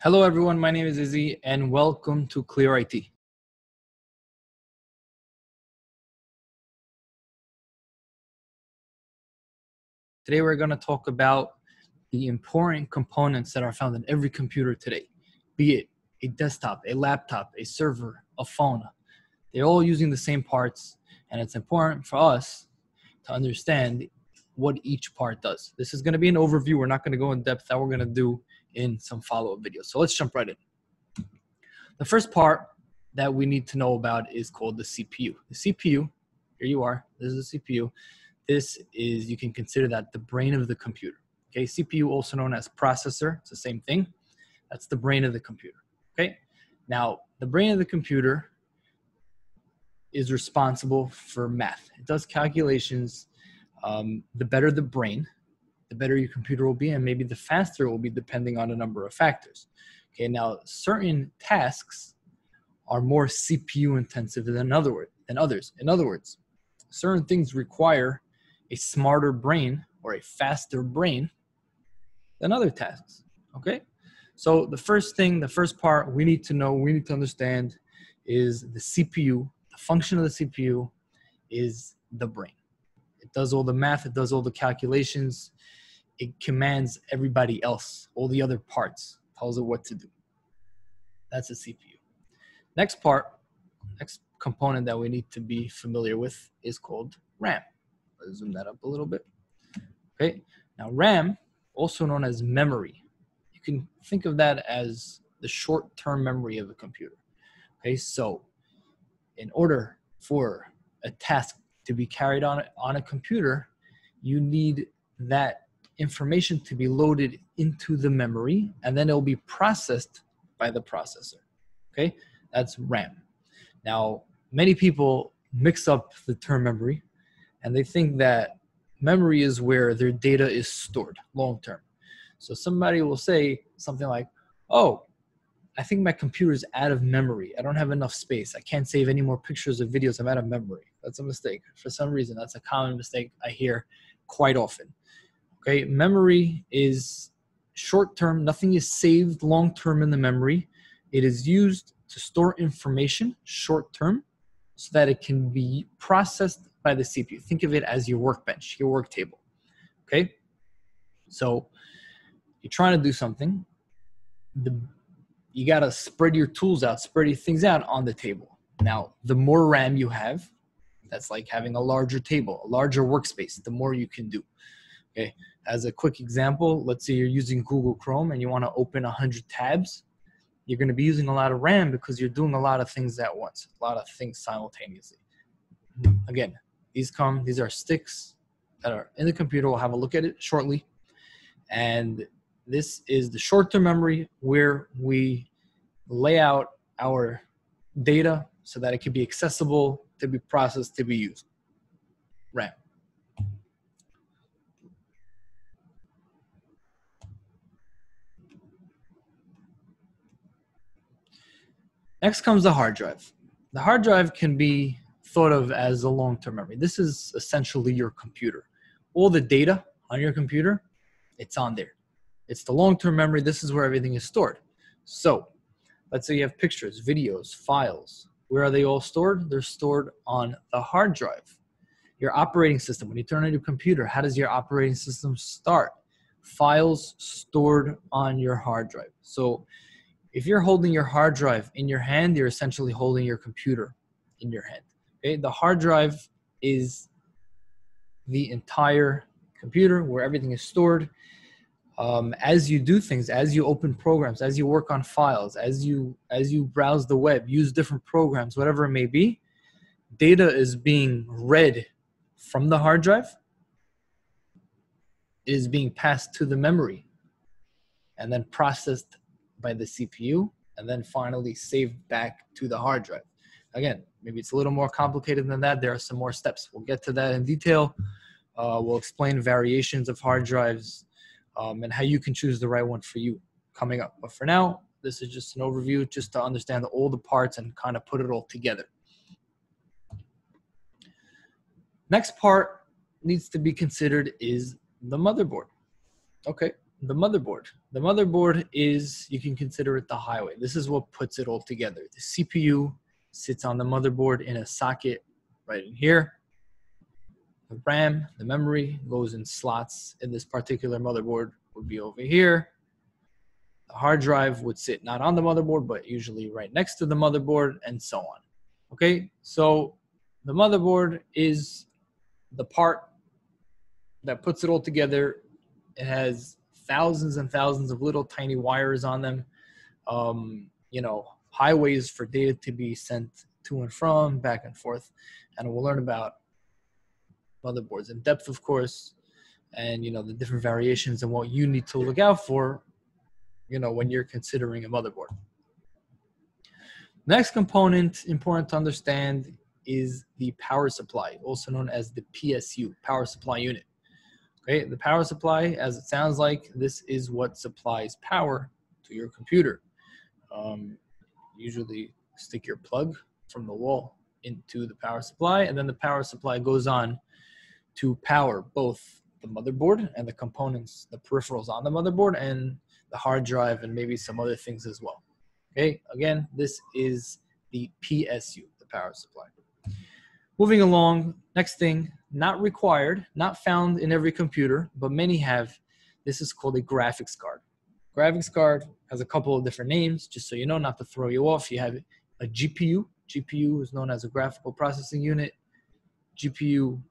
Hello everyone, my name is Izzy and welcome to Clear IT. Today we're going to talk about the important components that are found in every computer today, be it a desktop, a laptop, a server, a phone. They're all using the same parts, and it's important for us to understand what each part does. This is going to be an overview. We're not going to go in depth. That we're going to do in some follow-up videos. So let's jump right in. The first part that we need to know about is called the CPU. The CPU, here you are, this is the CPU. This is, you can consider that the brain of the computer. Okay, CPU, also known as processor, it's the same thing. That's the brain of the computer. Okay, now the brain of the computer is responsible for math. It does calculations. The better the brain, the better your computer will be, and maybe the faster it will be depending on a number of factors. Okay, now certain tasks are more CPU intensive than others. In other words, certain things require a smarter brain or a faster brain than other tasks. Okay, so the first part we need to know, we need to understand is the CPU. The function of the CPU is the brain. It does all the math, it does all the calculations, it commands everybody else, all the other parts, tells it what to do. That's the CPU. Next component that we need to be familiar with is called RAM. Let's zoom that up a little bit. Okay, now RAM, also known as memory. You can think of that as the short-term memory of a computer. Okay, so in order for a task to be carried on a computer, you need that information to be loaded into the memory, and then it will be processed by the processor. Okay, that's RAM. Now, many people mix up the term memory, and they think that memory is where their data is stored long term. So somebody will say something like, oh, I think my computer is out of memory. I don't have enough space. I can't save any more pictures or videos. I'm out of memory. That's a mistake. For some reason, that's a common mistake I hear quite often. Okay, memory is short-term. Nothing is saved long-term in the memory. It is used to store information short-term so that it can be processed by the CPU. Think of it as your workbench, your work table. Okay, so you're trying to do something. You got to spread your tools out, spread your things out on the table. Now, the more RAM you have, that's like having a larger table, a larger workspace, the more you can do. Okay, as a quick example, let's say you're using Google Chrome and you want to open 100 tabs. You're going to be using a lot of RAM because you're doing a lot of things at once, a lot of things simultaneously. Again, these are sticks that are in the computer. We'll have a look at it shortly. And this is the short-term memory where we lay out our data so that it can be accessible, to be processed, to be used. RAM. Next comes the hard drive. The hard drive can be thought of as a long-term memory. This is essentially your computer. All the data on your computer, it's on there. It's the long-term memory. This is where everything is stored. So let's say you have pictures, videos, files. Where are they all stored? They're stored on the hard drive. Your operating system, when you turn on your computer, how does your operating system start? Files stored on your hard drive. So if you're holding your hard drive in your hand, you're essentially holding your computer in your hand. Okay? The hard drive is the entire computer where everything is stored. As you do things, as you open programs, as you work on files, as you browse the web, use different programs, whatever it may be, data is being read from the hard drive. It is being passed to the memory and then processed by the CPU and then finally saved back to the hard drive. Again, maybe it's a little more complicated than that. There are some more steps. We'll get to that in detail. We'll explain variations of hard drives and how you can choose the right one for you coming up. But for now, this is just an overview just to understand all the parts and kind of put it all together. Next part needs to be considered is the motherboard. Okay, the motherboard. The motherboard is, you can consider it the highway. This is what puts it all together. The CPU sits on the motherboard in a socket right in here. The RAM, the memory, goes in slots in this particular motherboard would be over here. The hard drive would sit not on the motherboard, but usually right next to the motherboard, and so on. Okay, so the motherboard is the part that puts it all together. It has thousands and thousands of little tiny wires on them. You know, highways for data to be sent to and from, back and forth. And we'll learn about motherboards in depth, of course, and, you know, the different variations and what you need to look out for, you know, when you're considering a motherboard. Next component important to understand is the power supply, also known as the PSU, power supply unit. Okay, the power supply, as it sounds like, this is what supplies power to your computer. Usually stick your plug from the wall into the power supply, and then the power supply goes on to power both the motherboard and the components, the peripherals on the motherboard, and the hard drive, and maybe some other things as well. Okay, again, this is the PSU, the power supply. Moving along, next thing, not required, not found in every computer, but many have. This is called a graphics card. Graphics card has a couple of different names, just so you know, not to throw you off. You have a GPU. GPU is known as a graphical processing unit. GPU,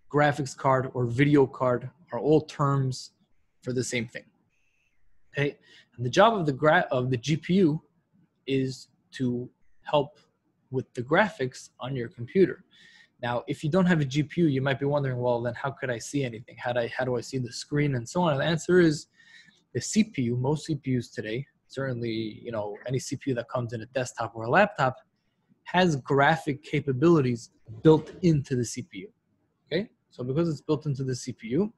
graphics card, or video card are all terms for the same thing. Okay, and the job of the GPU is to help with the graphics on your computer. Now, if you don't have a GPU, you might be wondering, well, then how could I see anything? How do I see the screen and so on? And the answer is the CPU. Most CPUs today, certainly, you know, any CPU that comes in a desktop or a laptop, has graphic capabilities built into the CPU. Okay, so because it's built into the CPU,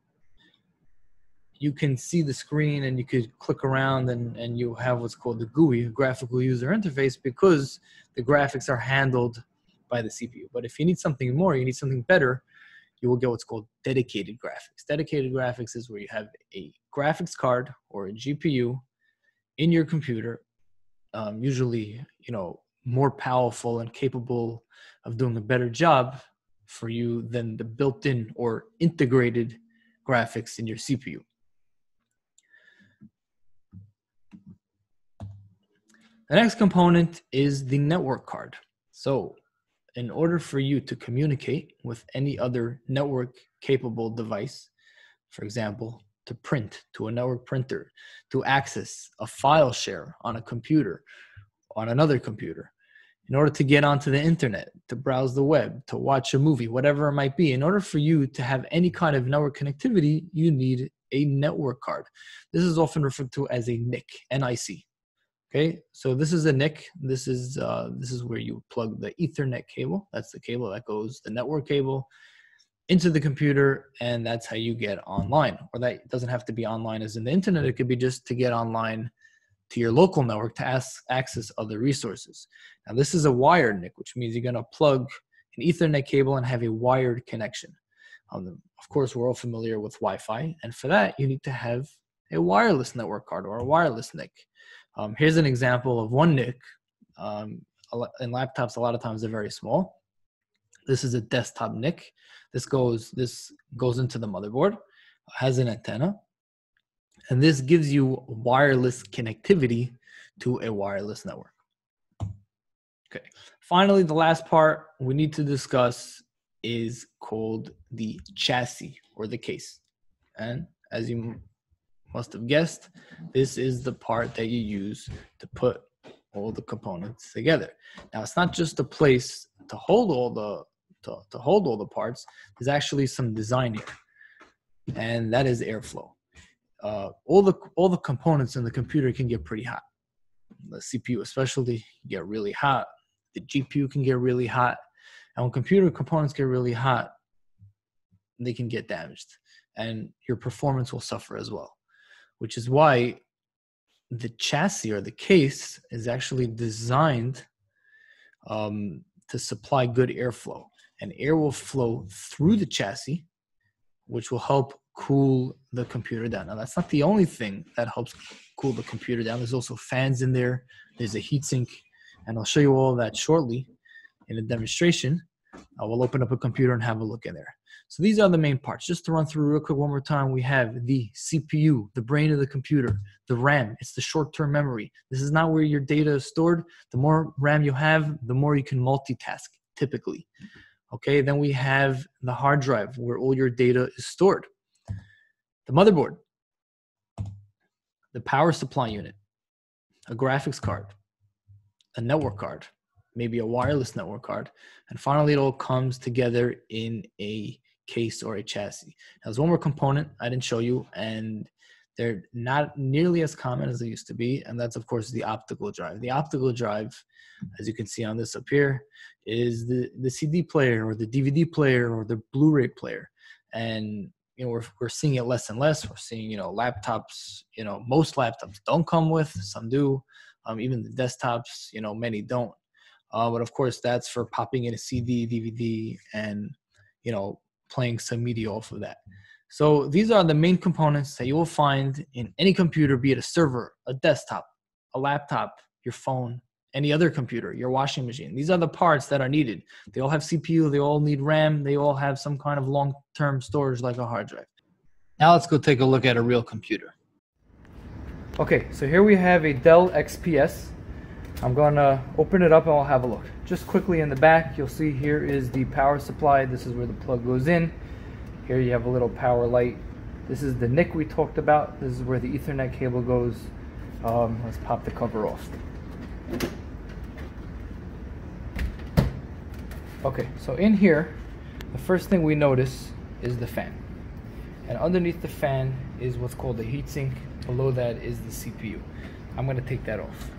you can see the screen and you could click around and you have what's called the GUI, graphical user interface, because the graphics are handled by the CPU. But if you need something more, you need something better, you will get what's called dedicated graphics. Dedicated graphics is where you have a graphics card or a GPU in your computer, usually, you know, more powerful and capable of doing a better job for you than the built-in or integrated graphics in your CPU. The next component is the network card. So in order for you to communicate with any other network capable device, for example, to print to a network printer, to access a file share on a computer, on another computer, in order to get onto the internet, to browse the web, to watch a movie, whatever it might be, in order for you to have any kind of network connectivity, you need a network card. This is often referred to as a NIC, N-I-C. Okay, so this is a NIC. This is where you plug the Ethernet cable. That's the cable that goes, the network cable, into the computer, and that's how you get online. Or that doesn't have to be online as in the internet. It could be just to get online to your local network to access other resources. Now, this is a wired NIC, which means you're going to plug an Ethernet cable and have a wired connection. Of course, we're all familiar with Wi-Fi, and for that, you need to have a wireless network card or a wireless NIC. Here's an example of one NIC. In laptops, a lot of times they're very small. This is a desktop NIC. This goes into the motherboard, has an antenna, and this gives you wireless connectivity to a wireless network. Okay. Finally, the last part we need to discuss is called the chassis or the case. And as you must have guessed, this is the part that you use to put all the components together. Now, it's not just a place to hold all the parts. There's actually some design here, and that is airflow. All the components in the computer can get pretty hot. The CPU especially can get really hot. The GPU can get really hot, and when computer components get really hot, they can get damaged, and your performance will suffer as well. Which is why the chassis or the case is actually designed to supply good airflow. And air will flow through the chassis, which will help cool the computer down. Now, that's not the only thing that helps cool the computer down. There's also fans in there. There's a heatsink, and I'll show you all of that shortly in a demonstration. We'll open up a computer and have a look in there. So these are the main parts. Just to run through real quick one more time, we have the CPU, the brain of the computer, the RAM. It's the short-term memory. This is not where your data is stored. The more RAM you have, the more you can multitask, typically. Okay, then we have the hard drive where all your data is stored. The motherboard, the power supply unit, a graphics card, a network card, maybe a wireless network card, and finally it all comes together in a case or a chassis. Now, there's one more component I didn't show you, and they're not nearly as common as they used to be, and that's of course the optical drive. The optical drive, as you can see on this up here, is the CD player or the DVD player or the Blu-ray player. And you know, we're seeing it less and less. We're seeing, you know, laptops, you know, most laptops don't come with, some do. Even the desktops, you know, many don't. But of course, that's for popping in a CD, DVD, and, you know, playing some media off of that. So these are the main components that you will find in any computer, be it a server, a desktop, a laptop, your phone, any other computer, your washing machine. These are the parts that are needed. They all have CPU, they all need RAM, they all have some kind of long-term storage like a hard drive. Now let's go take a look at a real computer. Okay, so here we have a Dell XPS. I'm going to open it up and I'll have a look. Just quickly in the back, you'll see here is the power supply. This is where the plug goes in. Here you have a little power light. This is the NIC we talked about. This is where the Ethernet cable goes. Let's pop the cover off. Okay, so in here, the first thing we notice is the fan. And underneath the fan is what's called the heatsink. Below that is the CPU. I'm going to take that off.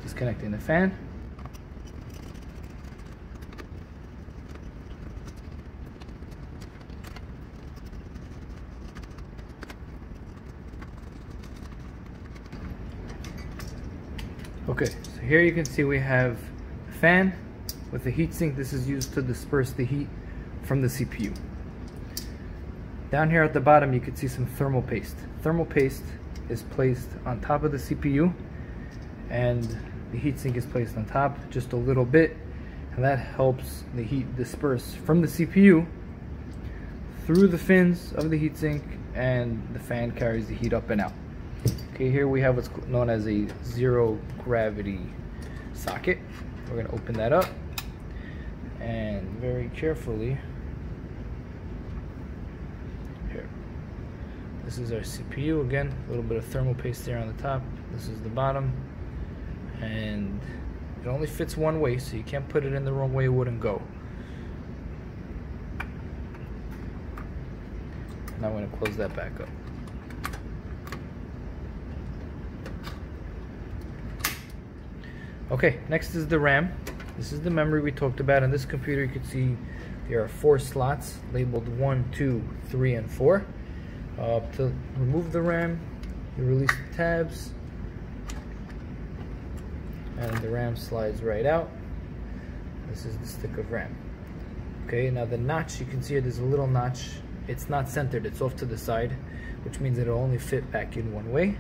Disconnecting the fan. Okay, so here you can see we have a fan with the heatsink. This is used to disperse the heat from the CPU. Down here at the bottom you can see some thermal paste. Thermal paste is placed on top of the CPU and the heatsink is placed on top just a little bit, and that helps the heat disperse from the CPU through the fins of the heatsink, and the fan carries the heat up and out. Okay, here we have what's known as a zero gravity socket. We're going to open that up and very carefully, here, this is our CPU. Again, a little bit of thermal paste there on the top. This is the bottom, and it only fits one way, so you can't put it in the wrong way, it wouldn't go. Now I'm going to close that back up. Okay, next is the RAM. This is the memory we talked about. On this computer you can see there are 4 slots labeled 1, 2, 3, and 4. To remove the RAM, you release the tabs and the RAM slides right out. This is the stick of RAM. Okay, now the notch, you can see there's a little notch. It's not centered, it's off to the side, which means it'll only fit back in one way.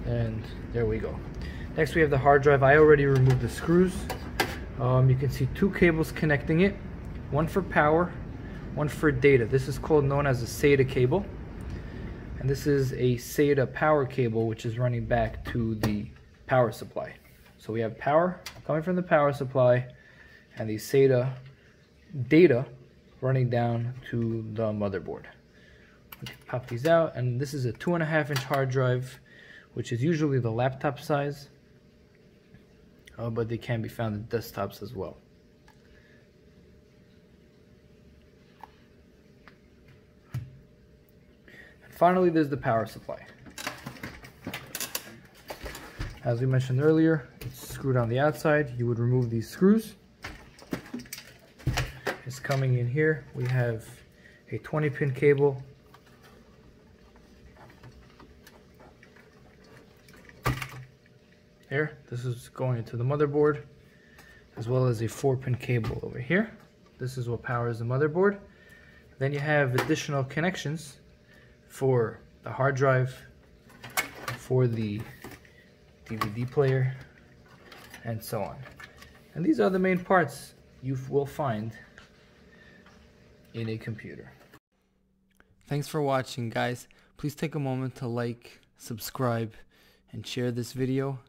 And there we go. Next we have the hard drive. I already removed the screws. You can see 2 cables connecting it, one for power, one for data. This is known as a SATA cable, and this is a SATA power cable which is running back to the power supply. So we have power coming from the power supply and the SATA data running down to the motherboard. We can pop these out, and this is a 2.5-inch hard drive, which is usually the laptop size, but they can be found in desktops as well. And finally, there's the power supply. As we mentioned earlier, it's screwed on the outside. You would remove these screws. It's coming in here. We have a 20-pin cable, here, this is going into the motherboard, as well as a 4-pin cable over here. This is what powers the motherboard. Then you have additional connections for the hard drive, for the DVD player, and so on. And these are the main parts you will find in a computer. Thanks for watching, guys. Please take a moment to like, subscribe, and share this video.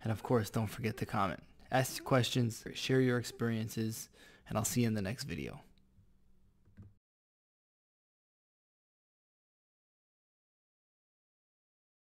And of course, don't forget to comment. Ask questions, share your experiences, and I'll see you in the next video.